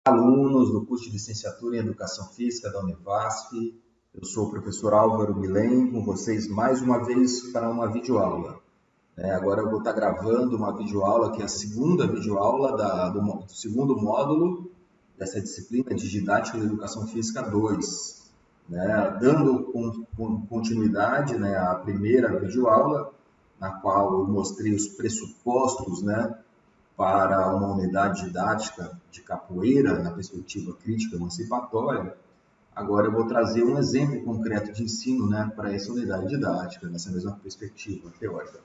Alunos do curso de licenciatura em Educação Física da Univasf. Eu sou o professor Álvaro Milém, com vocês mais uma vez para uma videoaula. Agora eu vou estar gravando uma videoaula, que é a segunda videoaula do segundo módulo dessa disciplina de Didática da Educação Física 2. Dando continuidade à primeira videoaula, na qual eu mostrei os pressupostos para uma unidade didática de capoeira na perspectiva crítica emancipatória. Agora eu vou trazer um exemplo concreto de ensino para essa unidade didática, nessa mesma perspectiva teórica.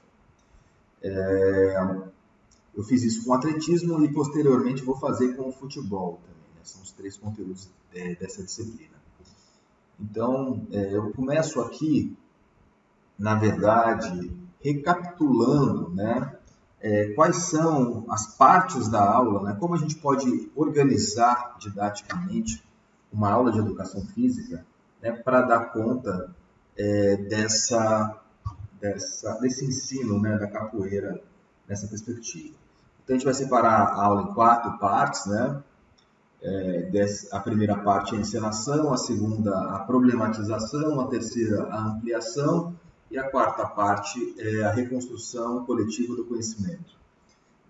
Eu fiz isso com atletismo e posteriormente vou fazer com o futebol também. São os três conteúdos dessa disciplina. Então, eu começo aqui, na verdade, recapitulando, quais são as partes da aula, como a gente pode organizar didaticamente uma aula de educação física para dar conta desse ensino da capoeira nessa perspectiva. Então, a gente vai separar a aula em 4 partes, a primeira parte é a encenação, a segunda a problematização, a terceira a ampliação e a quarta parte é a reconstrução coletiva do conhecimento.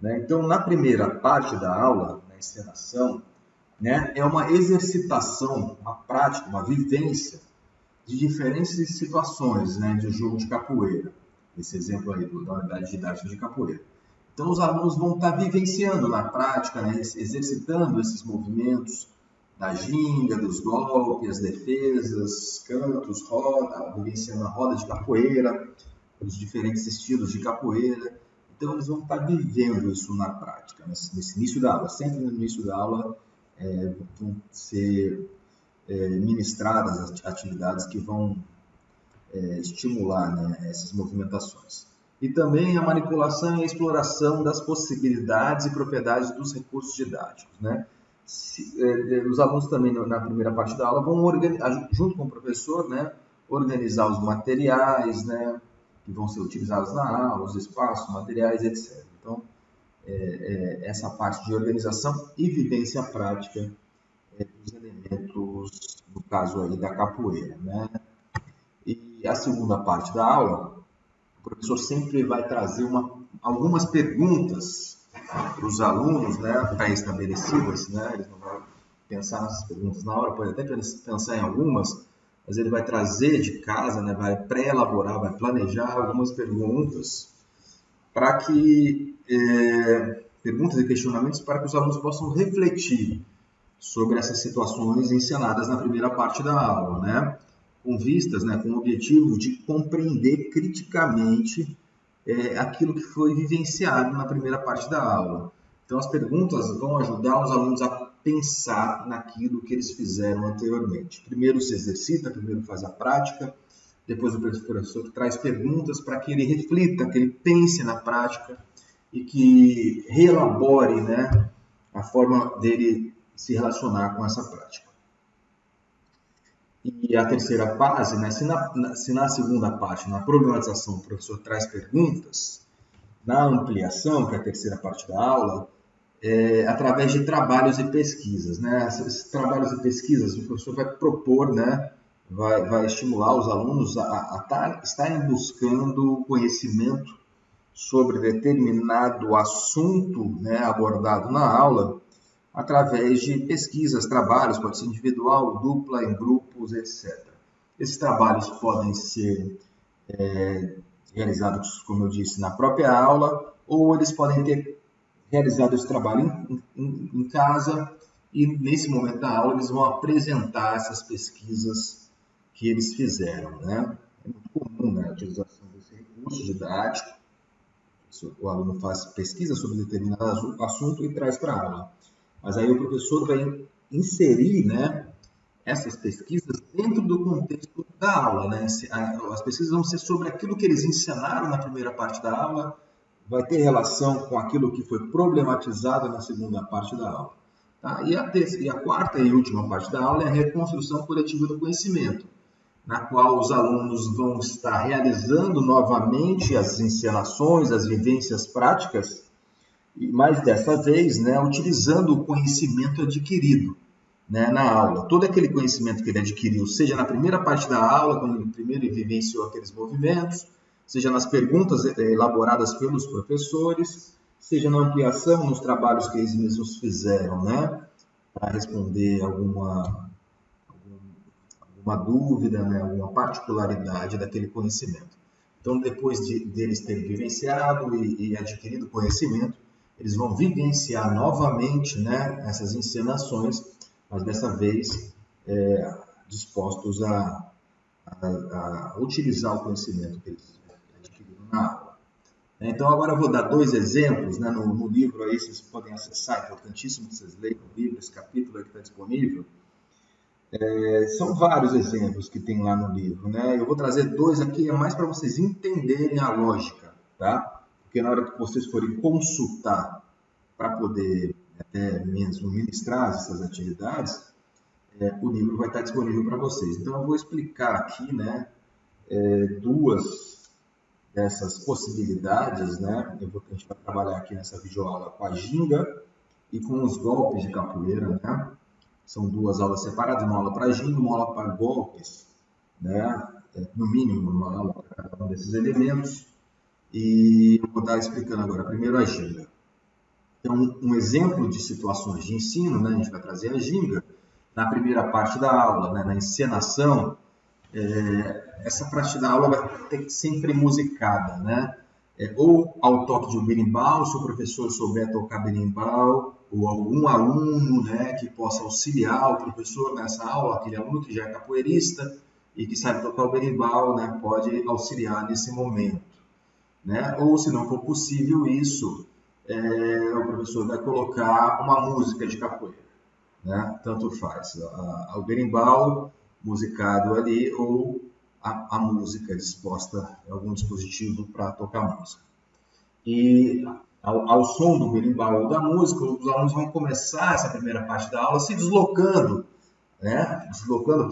Então, na primeira parte da aula, na encenação, é uma exercitação, uma prática, uma vivência de diferentes situações de jogo de capoeira. Esse exemplo aí da unidade didática de capoeira. Então, os alunos vão estar vivenciando na prática, exercitando esses movimentos da ginga, dos golpes, as defesas, cantos, roda, vivenciando a roda de capoeira, os diferentes estilos de capoeira. Então, eles vão estar vivendo isso na prática, nesse início da aula. Sempre no início da aula vão ser ministradas atividades que vão estimular essas movimentações. E também a manipulação e a exploração das possibilidades e propriedades dos recursos didáticos. Os alunos também, na primeira parte da aula, vão junto com o professor, organizar os materiais que vão ser utilizados na aula, os espaços, materiais, etc. Então, essa parte de organização e vivência prática dos elementos, no caso aí, da capoeira. E a segunda parte da aula, o professor sempre vai trazer algumas perguntas para os alunos, pré-estabelecidas, eles não vão pensar nessas perguntas na hora, pode até pensar em algumas, mas ele vai trazer de casa, vai pré-elaborar, vai planejar algumas perguntas para que perguntas e questionamentos para que os alunos possam refletir sobre essas situações ensinadas na primeira parte da aula, com vistas, com o objetivo de compreender criticamente aquilo que foi vivenciado na primeira parte da aula. Então, as perguntas vão ajudar os alunos a pensar naquilo que eles fizeram anteriormente. Primeiro se exercita, primeiro faz a prática, depois o professor traz perguntas para que ele reflita, que ele pense na prática e que reelabore a forma dele se relacionar com essa prática. E a terceira fase, se na segunda parte, na problematização, o professor traz perguntas, na ampliação, que é a terceira parte da aula, através de trabalhos e pesquisas. Esses trabalhos e pesquisas, o professor vai propor, vai estimular os alunos a estarem buscando conhecimento sobre determinado assunto abordado na aula, através de pesquisas, trabalhos, pode ser individual, dupla, em grupos, etc. Esses trabalhos podem ser realizados, como eu disse, na própria aula, ou eles podem ter realizado esse trabalho em casa, e nesse momento da aula eles vão apresentar essas pesquisas que eles fizeram. É muito comum a utilização desse recurso didático. O aluno faz pesquisa sobre determinado assunto e traz para a aula. Mas aí o professor vai inserir essas pesquisas dentro do contexto da aula. As pesquisas vão ser sobre aquilo que eles ensinaram na primeira parte da aula, vai ter relação com aquilo que foi problematizado na segunda parte da aula. Tá? E a quarta e última parte da aula é a reconstrução coletiva do conhecimento, na qual os alunos vão estar realizando novamente as encenações, as vivências práticas, mas dessa vez, né, utilizando o conhecimento adquirido, né, na aula. Todo aquele conhecimento que ele adquiriu, seja na primeira parte da aula, quando ele primeiro vivenciou aqueles movimentos, seja nas perguntas elaboradas pelos professores, seja na ampliação nos trabalhos que eles mesmos fizeram, né, para responder alguma dúvida, né, alguma particularidade daquele conhecimento. Então, depois deles terem vivenciado e adquirido conhecimento, eles vão vivenciar novamente, né, essas encenações, mas dessa vez dispostos a utilizar o conhecimento que eles adquiriram na aula. Então, agora eu vou dar 2 exemplos, né, no livro aí, vocês podem acessar, é importantíssimo que vocês leiam o livro, esse capítulo aí que está disponível. São vários exemplos que tem lá no livro, né? Eu vou trazer 2 aqui, é mais para vocês entenderem a lógica, tá? Porque na hora que vocês forem consultar para poder até mesmo ministrar essas atividades, o livro vai estar disponível para vocês. Então eu vou explicar aqui, né, 2 dessas possibilidades, né? A gente vai trabalhar aqui nessa videoaula com a ginga e com os golpes de capoeira, né? São 2 aulas separadas, uma aula para ginga, uma aula para golpes, né? No mínimo, uma aula para cada um desses elementos. E eu vou estar explicando agora primeiro a ginga. Então, um exemplo de situações de ensino, né? A gente vai trazer a ginga na primeira parte da aula, né? Na encenação. Essa parte da aula vai ter que ser sempre musicada, né? Ou ao toque de um berimbau, se o professor souber tocar berimbau, ou algum aluno, né, que possa auxiliar o professor nessa aula, aquele aluno que já é capoeirista e que sabe tocar o berimbau, né, pode auxiliar nesse momento, né? Ou, se não for possível isso, o professor vai colocar uma música de capoeira, né? Tanto faz, o berimbau musicado ali ou a música disposta em algum dispositivo para tocar música. E ao som do berimbau ou da música, os alunos vão começar essa primeira parte da aula se deslocando, né?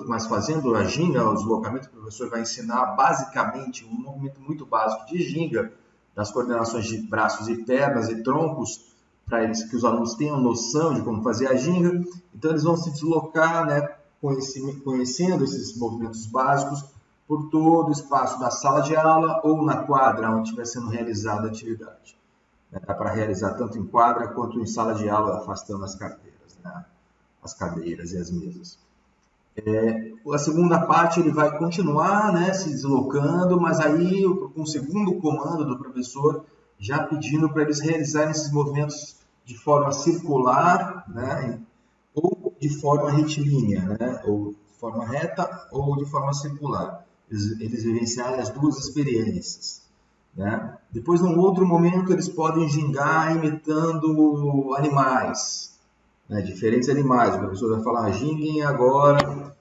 Mas fazendo a ginga, o deslocamento que o professor vai ensinar basicamente um movimento muito básico de ginga, das coordenações de braços e pernas e troncos, para que os alunos tenham noção de como fazer a ginga. Então eles vão se deslocar, né, conhecendo esses movimentos básicos por todo o espaço da sala de aula ou na quadra onde estiver sendo realizada a atividade. Dá para realizar tanto em quadra quanto em sala de aula, afastando as carteiras, né? As cadeiras e as mesas. A segunda parte ele vai continuar, né, se deslocando, mas aí com o segundo comando do professor, já pedindo para eles realizarem esses movimentos de forma circular, né, ou de forma retilínea, né, ou de forma reta ou de forma circular. Eles vivenciarem as 2 experiências, né? Depois, num outro momento, eles podem gingar imitando animais, né? Diferentes animais. O professor vai falar, ginguem agora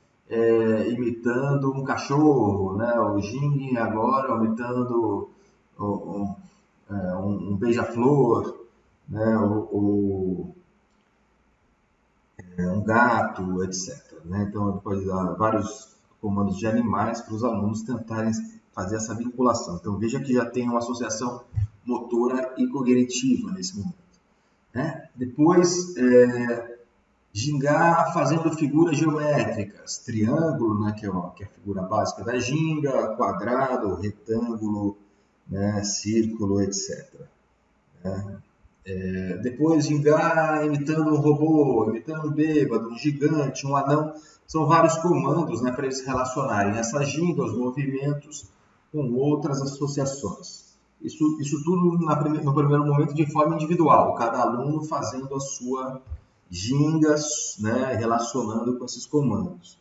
imitando um cachorro, né? Ou ginguem agora imitando um beija-flor, né? Ou um gato, etc. Né? Então, ele pode dar vários comandos de animais para os alunos tentarem fazer essa vinculação. Então, veja que já tem uma associação motora e cognitiva nesse momento, né? Depois, gingar fazendo figuras geométricas, triângulo, né, que é a figura básica da ginga, quadrado, retângulo, né, círculo, etc. Né? Depois, gingar imitando um robô, imitando um bêbado, um gigante, um anão. São vários comandos, né, para eles relacionarem essa ginga, os movimentos, com outras associações. Isso tudo no primeiro momento de forma individual, cada aluno fazendo a sua ginga, né, relacionando com esses comandos.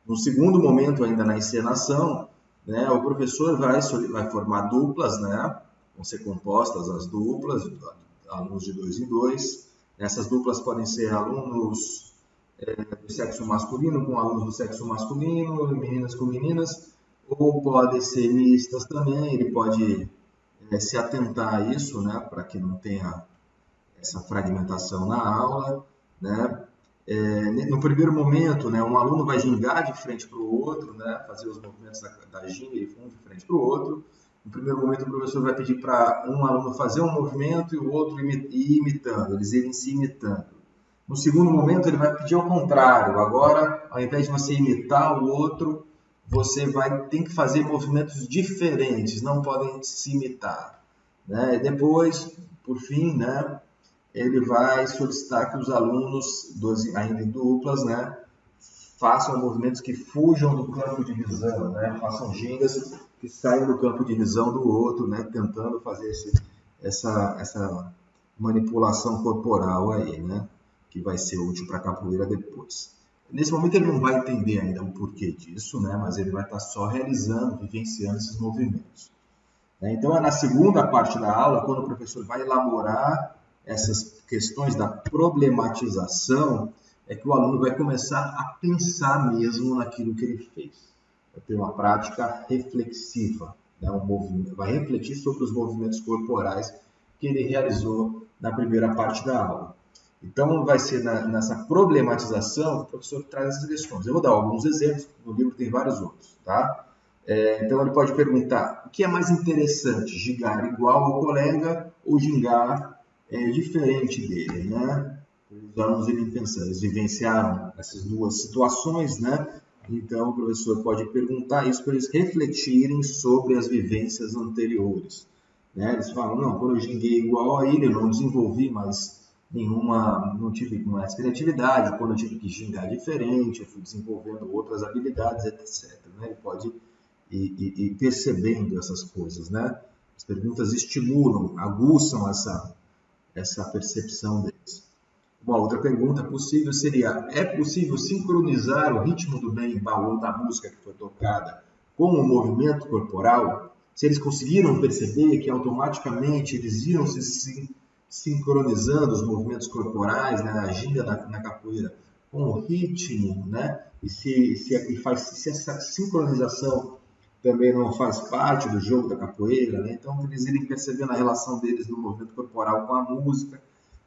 No segundo momento, ainda na encenação, né, o professor vai formar duplas, né, vão ser compostas as duplas, alunos de 2 em 2. Essas duplas podem ser alunos do sexo masculino com alunos do sexo masculino, meninas com meninas, ou podem ser mistas também. Ele pode se atentar a isso, né, para que não tenha essa fragmentação na aula, né? No primeiro momento, né, um aluno vai gingar de frente para o outro, né, fazer os movimentos da ginga de frente para o outro. no primeiro momento o professor vai pedir para um aluno fazer um movimento e o outro ir imitando, eles irem se imitando. No segundo momento ele vai pedir ao contrário, agora ao invés de você imitar o outro, você tem que fazer movimentos diferentes, não podem se imitar. Né? E depois, por fim, né, ele vai solicitar que os alunos, ainda em duplas, né, façam movimentos que fujam do campo de visão, né, façam gingas que saiam do campo de visão do outro, né, tentando fazer essa manipulação corporal aí, né, que vai ser útil para a capoeira depois. Nesse momento ele não vai entender ainda o porquê disso, né, mas ele vai estar só realizando, vivenciando esses movimentos. Então, é na segunda parte da aula, quando o professor vai elaborar essas questões da problematização, é que o aluno vai começar a pensar mesmo naquilo que ele fez. Vai ter uma prática reflexiva, né? Vai refletir sobre os movimentos corporais que ele realizou na primeira parte da aula. Então, vai ser nessa problematização que o professor traz essas questões. Eu vou dar alguns exemplos, no livro tem vários outros, tá? Então, ele pode perguntar, o que é mais interessante, gingar igual ao colega ou gingar diferente dele, né? Os alunos irem pensando, eles vivenciaram essas duas situações, né? Então, o professor pode perguntar isso para eles refletirem sobre as vivências anteriores. Né? Eles falam, não, quando eu ginguei igual a ele, eu não desenvolvi mais não tive mais criatividade, quando eu tive que gingar diferente, eu fui desenvolvendo outras habilidades, etc. Né? Ele pode ir percebendo essas coisas, né? As perguntas estimulam, aguçam essa percepção deles. Uma outra pergunta possível seria, é possível sincronizar o ritmo do berimbau ou da música que foi tocada com o movimento corporal? Se eles conseguiram perceber que automaticamente eles iam se sincronizando os movimentos corporais, né, a ginga na capoeira com o ritmo, né? E se essa sincronização também não faz parte do jogo da capoeira, né? Então eles irem percebendo a relação deles do movimento corporal com a música,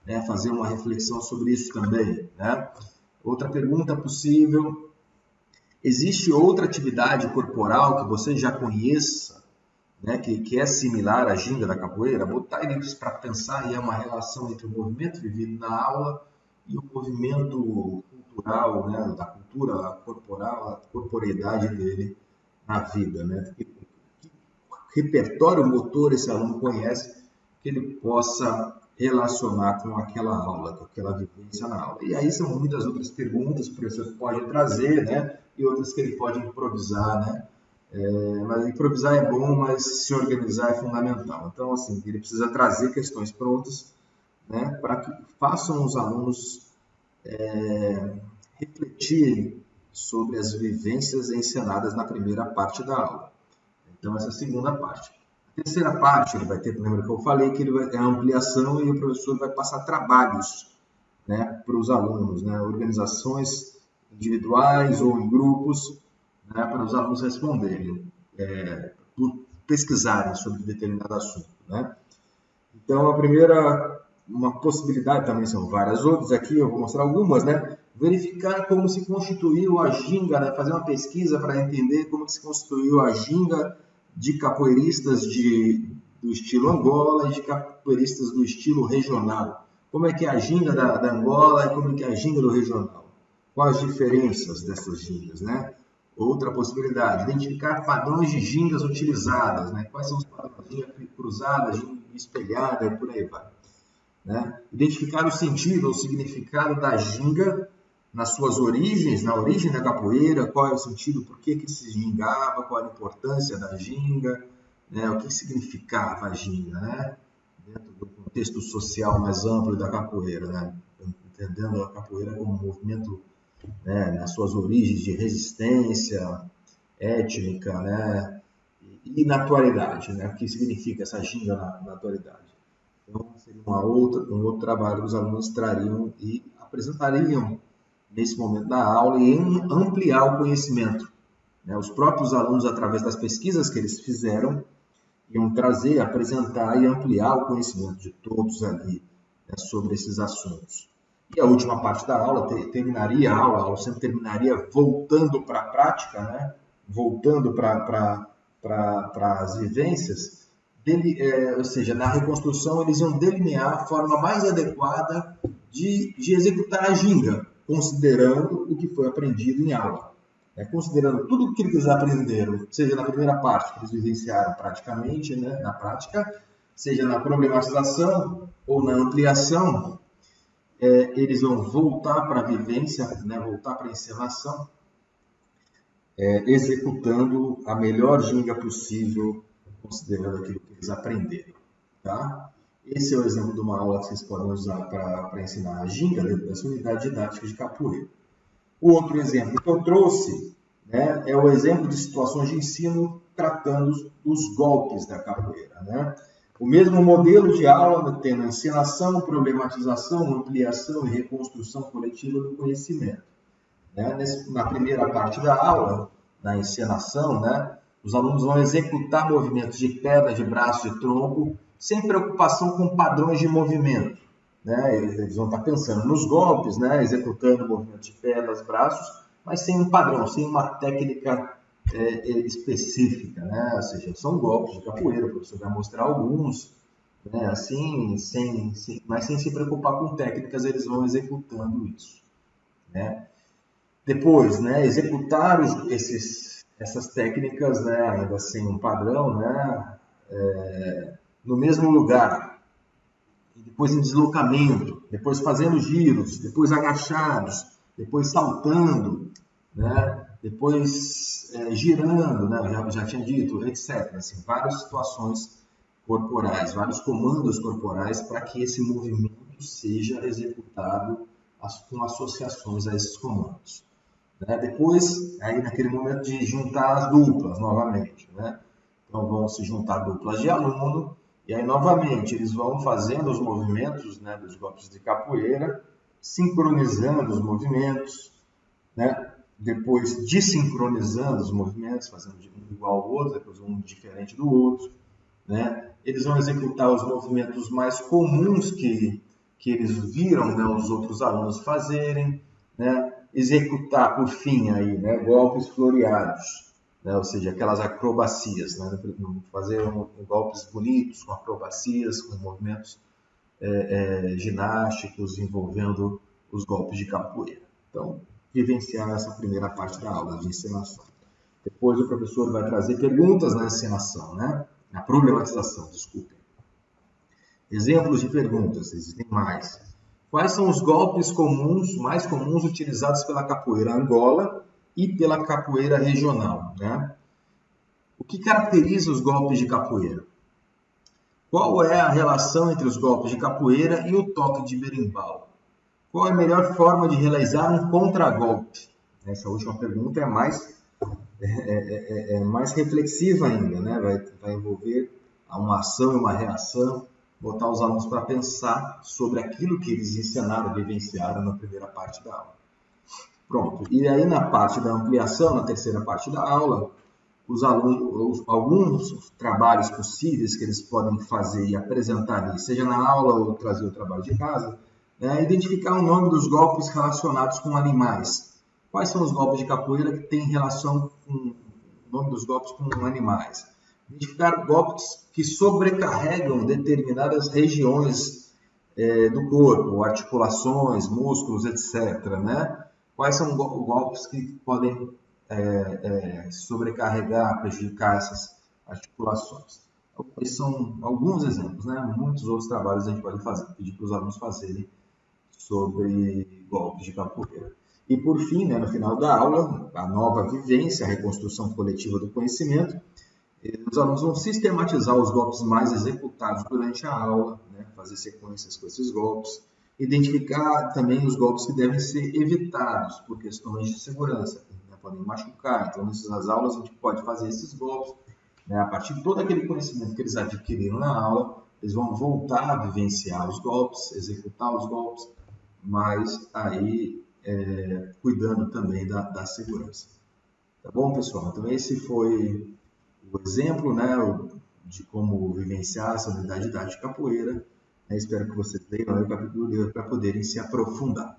né? Fazer uma reflexão sobre isso também, né? Outra pergunta possível, existe outra atividade corporal que você já conheça, né, que é similar à ginga da capoeira? Botar eles para pensar, e é uma relação entre o movimento vivido na aula e o movimento cultural, né, da cultura corporal, a corporeidade dele na vida, né? Que repertório motor esse aluno conhece que ele possa relacionar com aquela aula, com aquela vivência na aula. E aí são muitas outras perguntas que o professor pode trazer, né? E outras que ele pode improvisar, né? Mas improvisar é bom, mas se organizar é fundamental. Então, assim, ele precisa trazer questões prontas, né, para que façam os alunos refletirem sobre as vivências encenadas na primeira parte da aula. Então, essa é a segunda parte. A terceira parte, ele vai ter, lembra que eu falei que ele vai ter a ampliação e o professor vai passar trabalhos, né, para os alunos, né, organizações individuais ou em grupos, né, para os alunos responderem, pesquisarem sobre determinado assunto. Né? Então, uma possibilidade, também são várias outras, aqui eu vou mostrar algumas, né? Verificar como se constituiu a ginga, né? Fazer uma pesquisa para entender como se constituiu a ginga de capoeiristas do estilo Angola e de capoeiristas do estilo regional. Como é que é a ginga da Angola e como é que é a ginga do regional? Quais as diferenças dessas gingas, né? Outra possibilidade, identificar padrões de gingas utilizadas, né? Quais são os padrões de ginga cruzada, ginga espelhada e por aí vai. Né? Identificar o sentido ou significado da ginga nas suas origens, na origem da capoeira, qual é o sentido, por que se gingava, qual a importância da ginga, né? O que significava a ginga, né? Dentro do contexto social mais amplo da capoeira, né? Entendendo a capoeira como um movimento, né, nas suas origens de resistência étnica, né, e na atualidade, né, o que significa essa ginga na atualidade. Então, seria um outro trabalho que os alunos trariam e apresentariam nesse momento da aula e ampliar o conhecimento. Né, os próprios alunos, através das pesquisas que eles fizeram, iam trazer, apresentar e ampliar o conhecimento de todos ali, né, sobre esses assuntos. E a última parte da aula, terminaria a aula sempre terminaria voltando para a prática, né? Voltando para para as vivências, ou seja, na reconstrução eles iam delinear a forma mais adequada de executar a ginga, considerando o que foi aprendido em aula. Considerando tudo o que eles aprenderam, seja na primeira parte, que eles vivenciaram praticamente, né, na prática, seja na problematização ou na ampliação, eles vão voltar para a vivência, né, voltar para a encenação, executando a melhor ginga possível, considerando aquilo que eles aprenderam. Tá? Esse é o exemplo de uma aula que vocês podem usar para ensinar a ginga dentro dessa unidade didática de capoeira. O outro exemplo que eu trouxe, né, é o exemplo de situações de ensino tratando os golpes da capoeira. Né? O mesmo modelo de aula, tendo encenação, problematização, ampliação e reconstrução coletiva do conhecimento. Né? Na primeira parte da aula, na encenação, né, os alunos vão executar movimentos de perna, de braço, de tronco, sem preocupação com padrões de movimento. Né? Eles vão estar pensando nos golpes, né? Executando movimentos de pernas, braços, mas sem um padrão, sem uma técnica específica. Né? Ou seja, são golpes de capoeira, o professor vai mostrar alguns, né? Assim, mas sem se preocupar com técnicas, eles vão executando isso. Né? Depois, né, executar essas técnicas, né, ainda sem um padrão, né, no mesmo lugar, depois em deslocamento, depois fazendo giros, depois agachados, depois saltando, né, depois girando, né, já tinha dito, etc. Assim, várias situações corporais, vários comandos corporais para que esse movimento seja executado com associações a esses comandos. Né? Depois, aí naquele momento de juntar as duplas novamente. Né? Então vão se juntar duplas de aluno e aí novamente eles vão fazendo os movimentos, né, dos golpes de capoeira, sincronizando os movimentos, né? Depois desincronizando os movimentos, fazendo um igual ao outro, depois um diferente do outro. Né? Eles vão executar os movimentos mais comuns que eles viram, né, os outros alunos fazerem, né? Executar, por fim, aí, né, golpes floreados, né? Ou seja, aquelas acrobacias, né? Fazer golpes bonitos, com acrobacias, com movimentos ginásticos envolvendo os golpes de capoeira. Então, vivenciar essa primeira parte da aula de encenação. Depois o professor vai trazer perguntas na encenação, né? Na problematização, desculpem. Exemplos de perguntas, existem mais. Quais são os golpes mais comuns utilizados pela capoeira Angola e pela capoeira regional? Né? O que caracteriza os golpes de capoeira? Qual é a relação entre os golpes de capoeira e o toque de berimbau? Qual é a melhor forma de realizar um contragolpe? Essa última pergunta é mais reflexiva ainda, né? Vai envolver uma ação e uma reação, botar os alunos para pensar sobre aquilo que eles ensinaram, vivenciaram na primeira parte da aula. Pronto. E aí na parte da ampliação, na terceira parte da aula, os alunos, alguns trabalhos possíveis que eles podem fazer e apresentar ali, seja na aula ou trazer o trabalho de casa, identificar o nome dos golpes relacionados com animais. Quais são os golpes de capoeira que têm relação com o nome dos golpes com animais? Identificar golpes que sobrecarregam determinadas regiões do corpo, articulações, músculos, etc. Né? Quais são golpes que podem sobrecarregar, prejudicar essas articulações? Esses são alguns exemplos, né? Muitos outros trabalhos a gente pode pedir para os alunos fazerem sobre golpes de capoeira. E por fim, né, no final da aula, a nova vivência, a reconstrução coletiva do conhecimento, os alunos vão sistematizar os golpes mais executados durante a aula, né, fazer sequências com esses golpes, identificar também os golpes que devem ser evitados por questões de segurança, né, podem machucar. Então, nessas aulas, a gente pode fazer esses golpes, né, a partir de todo aquele conhecimento que eles adquiriram na aula, eles vão voltar a vivenciar os golpes, executar os golpes, mas aí cuidando também da segurança. Tá bom, pessoal? Então, esse foi o exemplo, né, de como vivenciar essa unidade didática de capoeira. Espero que vocês leiam o capítulo para poderem se aprofundar.